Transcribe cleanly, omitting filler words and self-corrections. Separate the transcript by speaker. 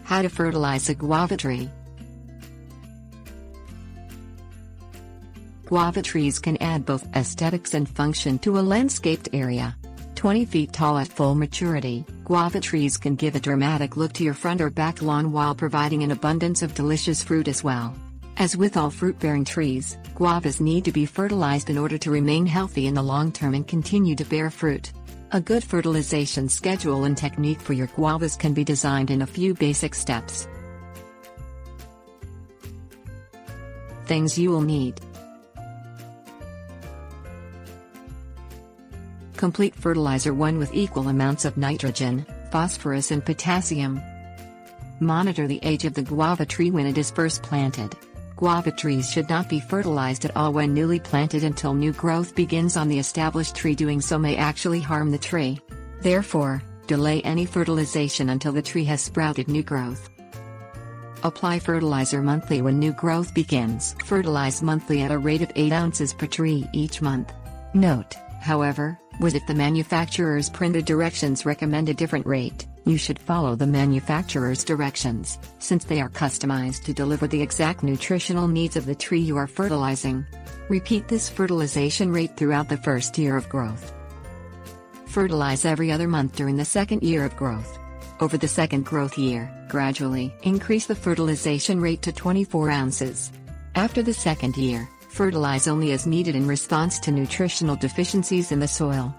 Speaker 1: How to fertilize a guava tree. Guava trees can add both aesthetics and function to a landscaped area. 20 feet tall at full maturity, guava trees can give a dramatic look to your front or back lawn while providing an abundance of delicious fruit as well. As with all fruit-bearing trees, guavas need to be fertilized in order to remain healthy in the long term and continue to bear fruit. A good fertilization schedule and technique for your guavas can be designed in a few basic steps. Things you will need: complete fertilizer, one with equal amounts of nitrogen, phosphorus and potassium. Monitor the age of the guava tree when it is first planted. Guava trees should not be fertilized at all when newly planted until new growth begins on the established tree. Doing so may actually harm the tree. Therefore, delay any fertilization until the tree has sprouted new growth. Apply fertilizer monthly when new growth begins. Fertilize monthly at a rate of 8 ounces per tree each month. Note, however, if the manufacturer's printed directions recommend a different rate, you should follow the manufacturer's directions, since they are customized to deliver the exact nutritional needs of the tree you are fertilizing. Repeat this fertilization rate throughout the first year of growth. Fertilize every other month during the second year of growth. Over the second growth year, gradually increase the fertilization rate to 24 ounces. After the second year, fertilize only as needed in response to nutritional deficiencies in the soil.